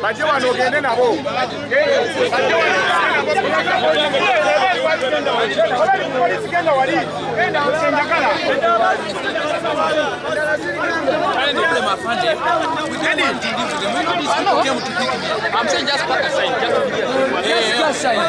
Bajewano gende nabo. I'm saying just pack aside. Just aside.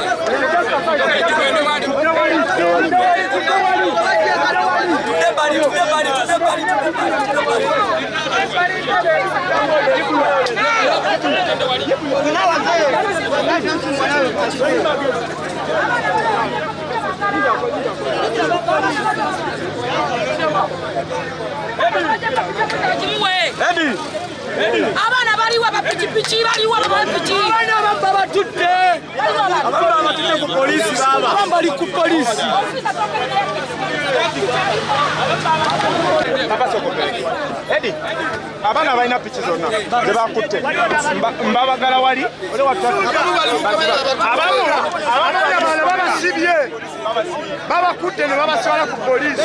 Abana baliwa bapichipichi baliwa bapichi abana baba tutte abana batutte ku polisi baba bali ku polisi Eddy abana balina pichi zonna zebakutte mbabagala wali ole watatu abana babasibye babakutte ne babaswala ku polisi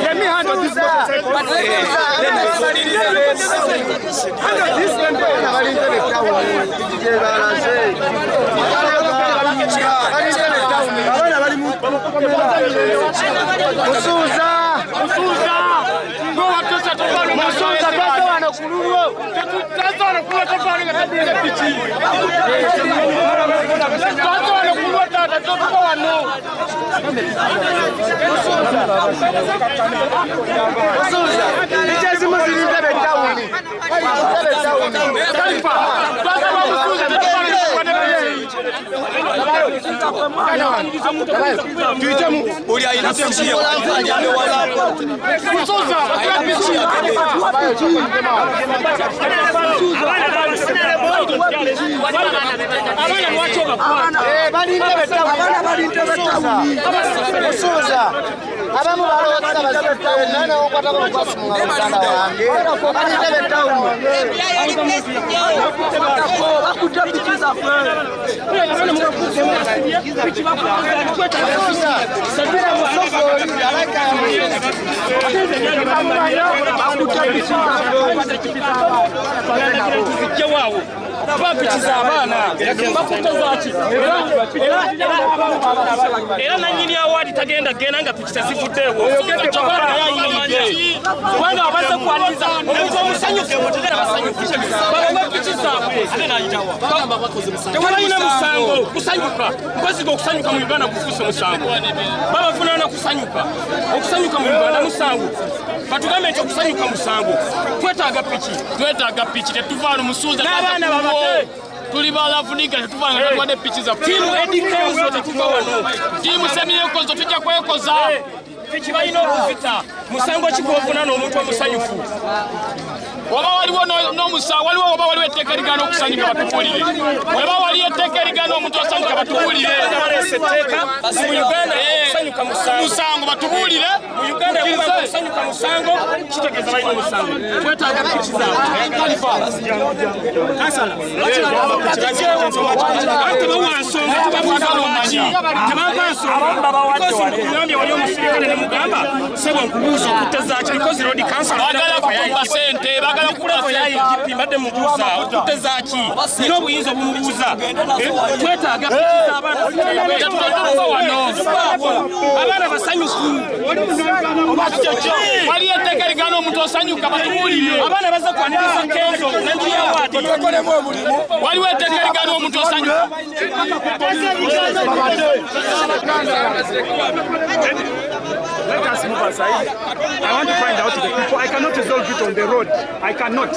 Let me handle this. Era nanyini awadi tagenda gena nga picha zifuddewo chokora yayinide kubanga abaza kwaliza omuntu omusanyuke mutegera basanyukisha baba picha zaabwe ate nayijawa bagamba bakoze musango tebalina musango kusanyuka mbazi go kusanyuka mu Uganda kufuusa musango baba funana kusanyuka okusanyuka mu Uganda musango batugambe nti okusanyuka musango twetaaga pichi tetuvana musuuza n'abaana babate tuli balafunika tetuvana natwadde pichi za timu Eddy Kenzo tetuva wano timu semyekozo tujja kwekoza pichi balina okuvita musango kikofuna n'omuntu omusanyufu waba waliwo n'omusango waba waliwo etteeka ligana okusanyuka batubuulire waba waliwo etteeka ligana omuntu osanyuka batubuulire mu Uganda okusanyuka musango batubuulire mu Uganda okusanyuka musango kitegeeza balina omusango twetaaga pichi zaabwe kansala tebawa nsonga tebabuuza lwaki tebampa nsonga kugambye wali omusirikale ne mugamba sebo nkubuuza okutezaaki because road council bagala kutumba sente bagala kulefa yayigipi mbadde mubuuza okutezaaki nina obuyinza obumubuuza twetaaga pichi z'abaana wano abaana basanyufu wali etteeka ligana omuntu osanyuka batubuulire abaana baza kwaniriza Kenzo nanjira wadi waliwo etteeka ligana omuntu osanyuka Let us I want to find out the people. I cannot resolve it on the road. I cannot.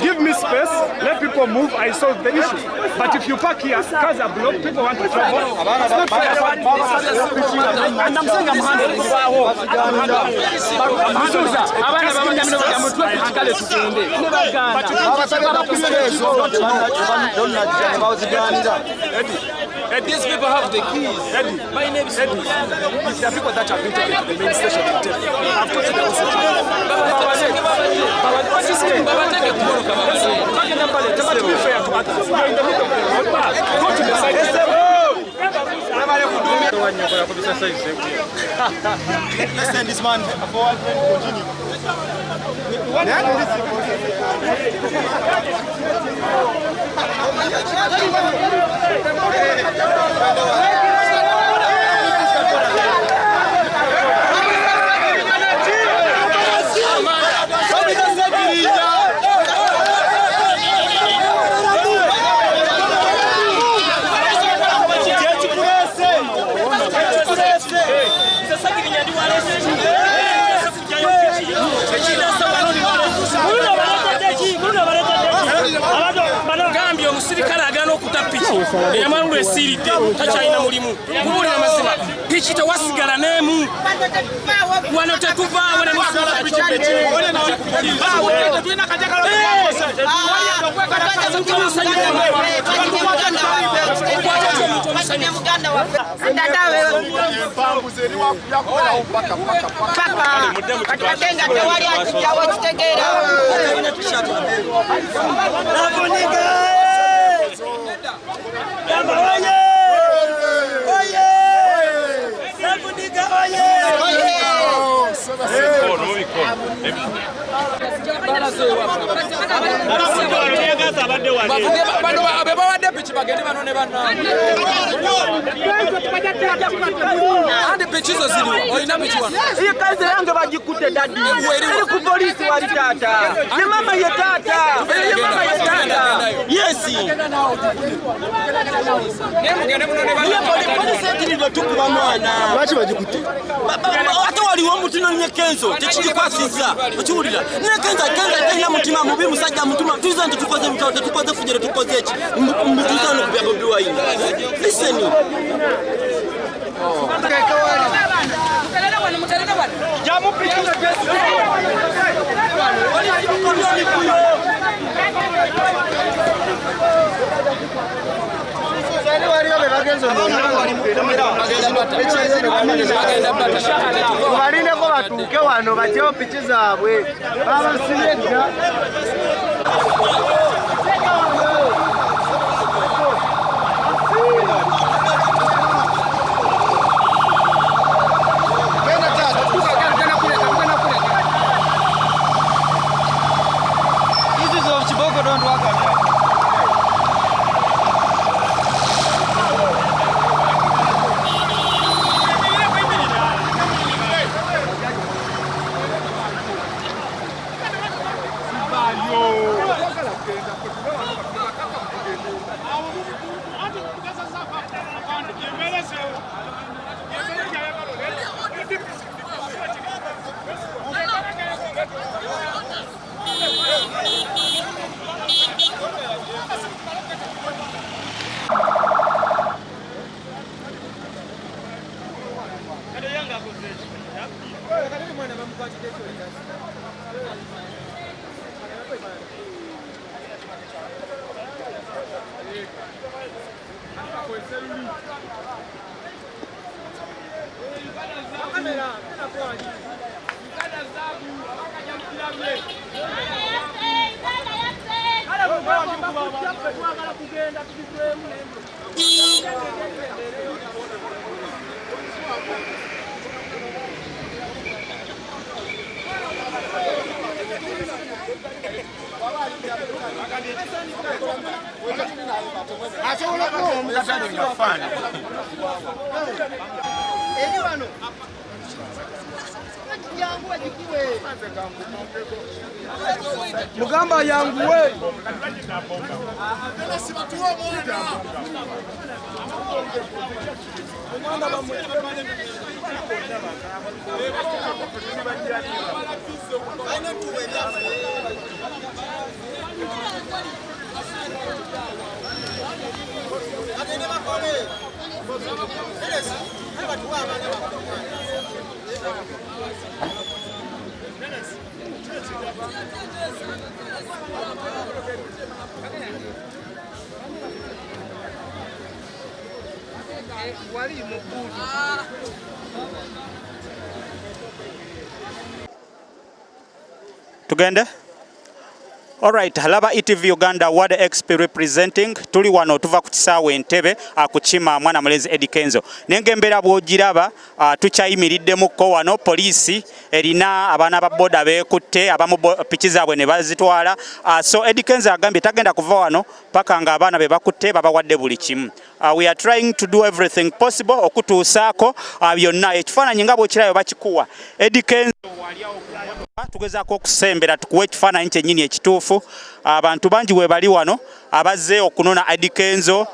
Give me space, let people move, I solve the issue. But if you park here, cars are blocked, people want to travel. It's not fair. And I'm saying I'm handling it. And these people have the keys. My name is Eddy. It's the people that have been to the main station in I've got it also. Let's send this man forward and continue. Gambia omusirikale agana okutapiki eyamalulu esiridde takyalina mulimu kubulira mazima piki tewasigala n'emu wano tetuvaawo Kenzo tekikwasiza okiwulira ne Kenzo tanya mutima mubi musajja mutuma tuzantu tukoze mutawde tukoze fujere tukoze eki mutuzano kubya Bobi Wine listen jamu picha kubalindeko batuuke wano batyewo piki zaabwe babasibedda Mugamba yanguwe Tugende? Alright, Laba ETV Uganda Ward XP representing tuli wano tuva ku kisaawe Entebbe akukima mwana mulezi Eddy Kenzo. Nengembera bwogiraba tukyayimiriddemukko wano poliisi erina abaana ba boda beekutte abamu piki zaabwe ne bazitwala. So Eddy Kenzo agambye tagenda kuva wano paka nga abaana be bakutte babawadde buli kimu. We are trying to do everything possible okutuusaako byonna ekifaananyi nga bw'okirayo bakikuwa. Eddy Kenzo tugezaako okusembera tukuwa ekifaananyi kyennyini ekituufu. Abantu bangi we bali wano abazze okunona Eddy Kenzo,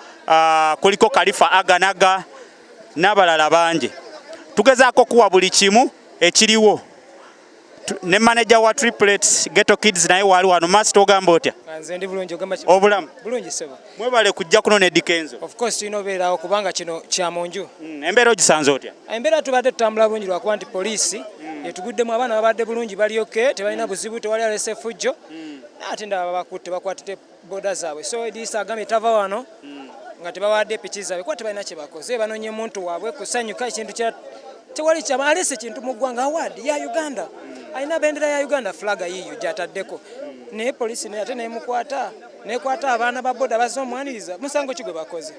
kuliko Kalifa Aganaga n'abalala bangi. Tugezaako kuwa buli kimu ekiriwo. Ne manager wa Triplet Ghetto Kids naye wali wano master ogamba otya? Nze ndi bulungi ogamba ki? Obulamu. Bulungi sebo. Mwebale kujja kunona Eddy Kenzo. Of course tulina kubanga kino kya munju. Embeera ogisanze otya? Embeera tubadde tutambula bulungi lwakuba nti poliisi etuguddemu abaana babadde bulungi bali okay, tebalina buzibu, tewali alese fujjo. Ate ndaba bakutte bakwatite boda zaabwe. So Eddy agambye tava wano nga tebawadde piki zaabwe kuba tebalina kye bakoze. Banonye muntu waabwe kusanyuka ekintu kya tewali kya alese kintu mu ggwanga award ya Uganda. Aina bendera ya Uganda flaga yiyo gyataddeko. Ne poliisi ne ate nemukwata nekwata abaana ba boda bazomwaniriza musango kigwe bakoze.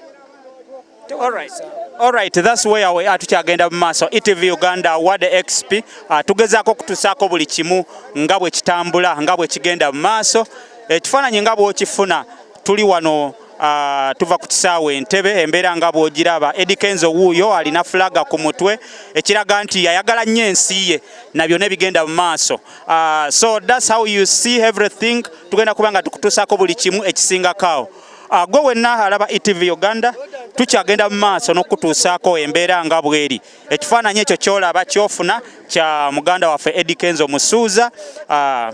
All right, that's where we are tukyagenda mu maaso. ETV Uganda Ward XP tugezaako okutuusaako buli kimu nga bwe kitambula nga bwe kigenda mu maaso. Ekifaananyi nga bw'okifuna tuli wano tuva ku kisaawe Entebbe, embeera nga bw'ogiraba. Eddy Kenzo wuuyo alina flaga ku mutwe ekiraga nti ayagala nnyo ensi ye na byonna ebigenda mu maaso. So that's how you see everything. Tugenda kuba nga tukutuusaako buli kimu ekisingakaawo. Gwe wenna alaba ETV Uganda tukyagenda mu maaso n'okutuusaako embeera nga bweri. Ekifaananyi ekyo kyolaba kyofuna kya muganda waffe Eddy Kenzo Musuuza.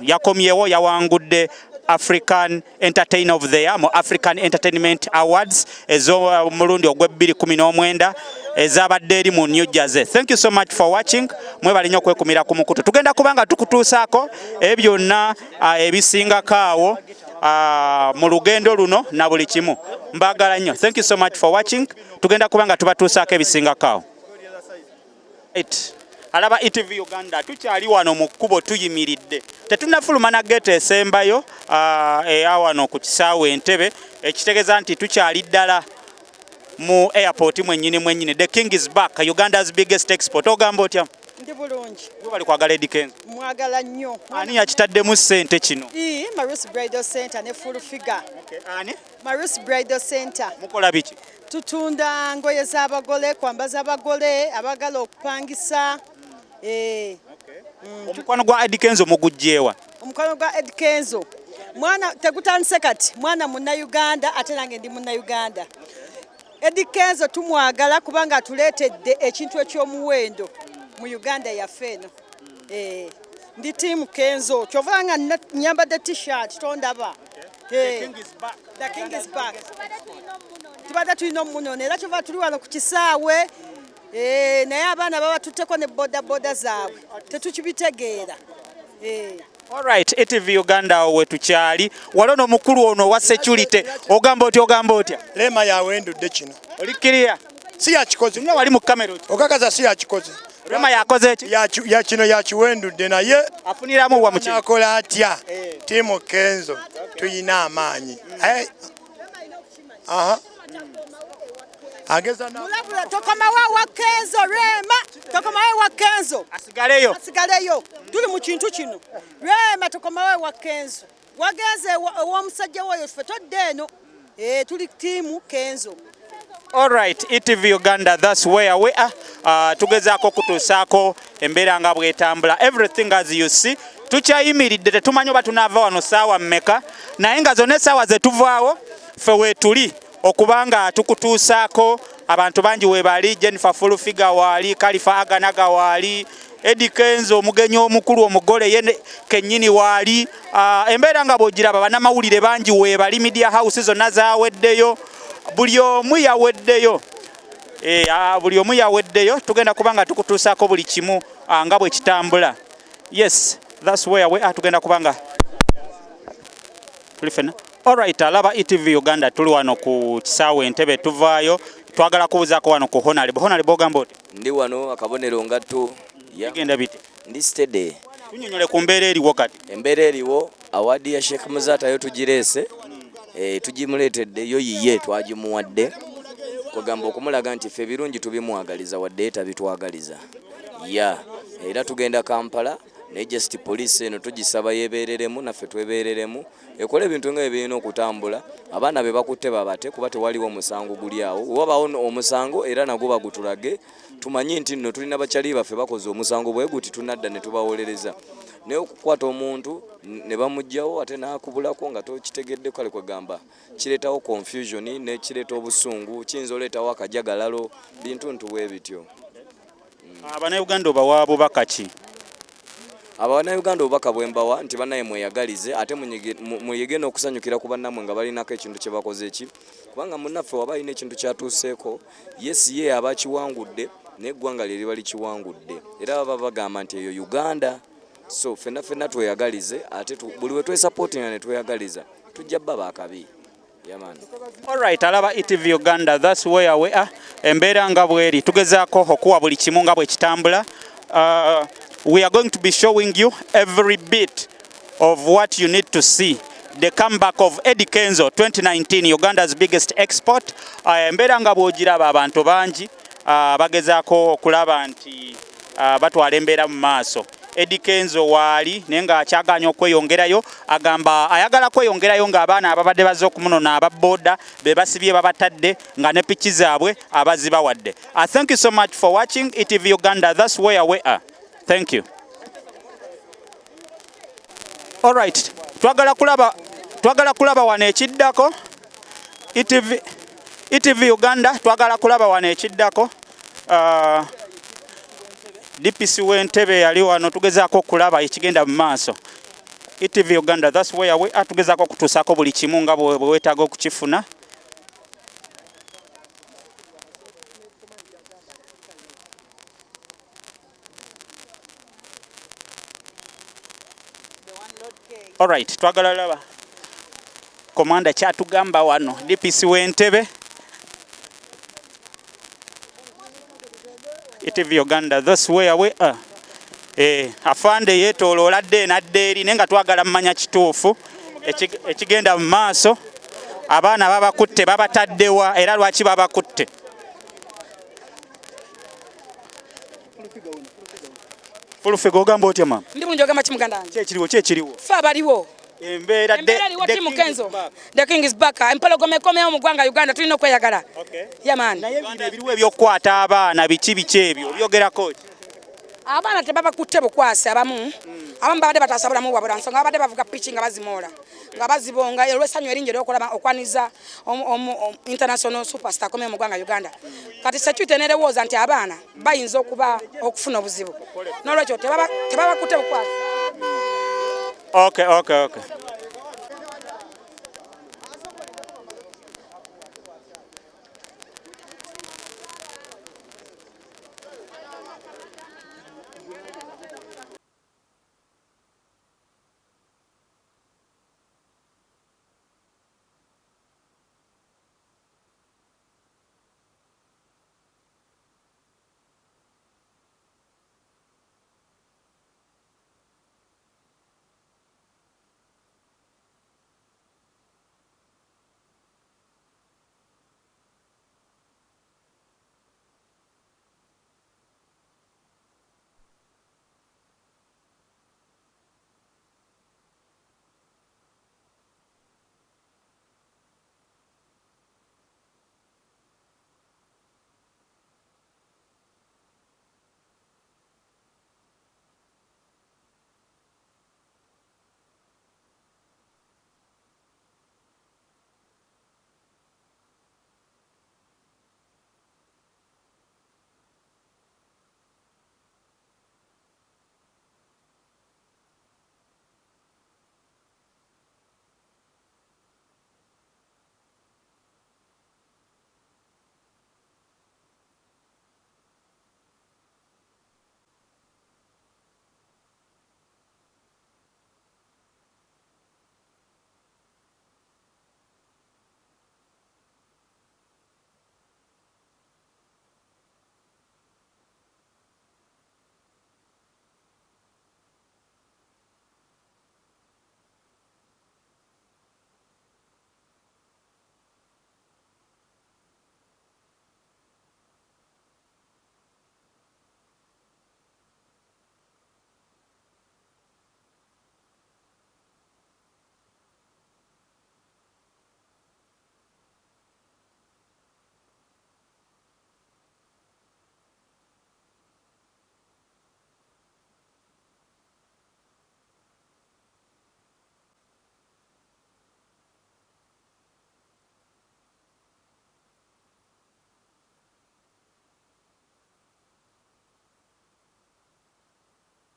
Yakomyewo yawangudde African Entertainer of the Year mu African Entertainment Awards ez'omulundi ogw'2019 ezabadde eri mu New Jersey. Thank you so much for watching. Mwebale nnyo okwekumira ku mukutu. Tugenda kubanga tukutuusaako ebyonna ebisingakaawo mu lugendo luno na buli kimu. Mbagala nnyo. Thank you so much for watching. Tugenda kubanga tubatuusaako ebisingakaawo. Alaba ETV Uganda tukyali wano mu kkubo tuyimiridde. Tetunnafuluma na gate esembayo eya wano ku kisaawe Entebbe, ekitegeeza nti tukyali ddala mu airport mwennyini. The King is back, Uganda's biggest export. Ogamba otya? Ndi bulungi. Gwe bali kwagala Eddy Kenzo? Mwagala nnyo. Ani yakitaddemu ssente kino? Marus Bridal Center ne full figure. Okay. Ani? Marus Bridal Center. Mukola biki? Tutunda ngoye z'abagole, kwambaza abagole, abagala okupangisa. Omukwano gwa Eddy Kenzo mugujjeewa? Omukwano gwa Eddy Kenzo mwana tegutandise kati, mwana munna Uganda ate nange ndi munna Uganda. Eddy Kenzo tumwagala kubanga atuleetedde ekintu ekyomuwendo mu Uganda yaffe eno. Ndi team Kenzo kyova nga nyambadde t-shirt tondaba. The King is back. Tubadde tulina omunone era kyova tuli wano ku kisaawe. Naye abaana baba tutteko ne boda zaabwe tetukibitegeera. All right, ETV Uganda we tukyali walono mukulu ono wa security ogamba otya? Lema yawe ndudde kino. Olikiriya? Si yakikoze. Nnyo wali mu kamera otya? Okakaza si yakikoze. Lema yakoze ki? Ya kino yakiwendudde naye afuniramu wa muki. Nakola atya? Timu Kenzo tuyina amaanyi. Aha. Ageza na mulabula Akomawo wa Kenzo Rema. Akomawo wa Kenzo. Asigaleyo. Tuli mu kintu kino. Rema Akomawo wa Kenzo. Wageze omusajja woyo ffe todde eno. Tuli timu Kenzo. All right, ETV Uganda, that's where we are. Tugezaako kutuusaako embeera nga bwetambula. Everything as you see. Tukyayimiridde tetumanyi oba tunaava wano ssaawa mmeka. Naye nga zonna essaawa ze tuvaawo ffe weetuli okubanga tukutuusaako abantu bangi we bali Jennifer Fulufiga wali Kalifa Aganaga wali Eddy Kenzo omugenyi omukulu omugole ye kennyini wali embeera nga bw'ogiraba bannamawulire bangi we bali media house zonna zaaweddeyo buli omu yaweddeyo buli omu yaweddeyo tugenda kubanga tukutuusaako buli kimu nga bwe kitambula. Yes, that's where we are. Tugenda kubanga tuli fena. Alright, Laba ETV Uganda tuli wano ku kisaawe Entebbe tuvaayo twagala kubuzaako wano ku Honorable ogamba oti ndi wano akabonero ngatto genda biti ndi steady tunyonyole ku mbeera eriwo kati embeera eriwo awadi ya Sheikh Muzata yo tugireese tugimuleetedde yo yiye twagimuwadde kugamba okumulaga nti ffe birungi tubimwagaliza wadde tabitwagaliza era tugenda Kampala ne just police eno tugisaba yebeereremu naffe twebeereremu ekola ebintu nga ebirina okutambula abaana be bakutte babate kuba tewaliwo omusango guli awo wabawo omusango era nagwo bagutulage tumanyi nti nno tulina bakyali baffe bakoze omusango bwe guti tunadda ne tubawolereza naye okukwata omuntu ne bamugjawo ate n'akubulako nga tokitegedde kale kwegamba kireetawo confusion ne kireeta obusungu kiyinza oleetawo akajagalalo bintu ntuwe bityo. Abannayuganda obawa bubaka ki? Abannayuganda obubaka bwembawa nti bannaye mweyagalize ate muyige n'okusanyukira ku bannammwe nga balinako ekintu kye bakoze eki kubanga munnaffe waba alina ekintu kyatuuseeko yesi ye aba kiwangudde n'eggwanga lye liba likiwangudde era baba bagamba nti eyo Uganda so ffenna tweyagalize ate buli we twesupportinga ne tweyagaliza tujja bba baakabi. Alright, Laba ETV Uganda, that's where we are. Embeera nga bweri tugezaako okuwa buli kimu nga bwe kitambula. We are going to be showing you every bit of what you need to see. The comeback of Eddy Kenzo 2019, Uganda's biggest export. Embeera nga bw'ogiraba abantu bangi bagezaako okulaba nti batwala embeera mu maaso. Eddy Kenzo waali naye nga akyaganya okweyongerayo agamba ayagala kweyongerayo ng'abaana ababadde bazze okumunona ababooda be basibye babatadde nga ne piki zaabwe abazibawadde. Thank you so much for watching ETV Uganda. That's where we are. Thank you. All right. Twagala kulaba wano ekiddako ETV Uganda twagala kulaba wano ekiddako DPC w'Entebbe yali wano tugezaako okulaba ekigenda mu maaso. ETV Uganda, that's where we are. Tugezaako okutuusaako buli kimu nga bwe weetaaga okukifuna. Alright, twagala laba komanda kyatugamba wano DPC w'Entebbe. ETV Uganda, that's where we are. Afande yeetooloola dde n'adda eri naye nga twagala mmanya kituufu ekigenda mu maaso. Abaana babakutte babataddewa era lwaki babakutte? Fulufiga ogamba otya mama? Ndi bulungi ogamba ki muganda wange? Kyekiriwo? Ffe abaliwo. Embeera Team Kenzo. The king is back. Empologome ekomyewo mu ggwanga Uganda tulina okweyagala. Yaman. Naye ebiriwo ebyokukwata abaana biki ebyo byogerako ki? Abaana tebabakutte bukwasi abamu. Abamu babadde batasabulamu wabula nsonga babadde bavuga pitching nga bazimoola. Nga bazibonga olw'essanyu eringi ery'okulaba okwaniza international superstar akomyewo mu ggwanga Uganda. Kati security nerowooza nti abaana bayinza okufuna obuzibu. N'olwekyo tebabakutte bukwasi. Okay.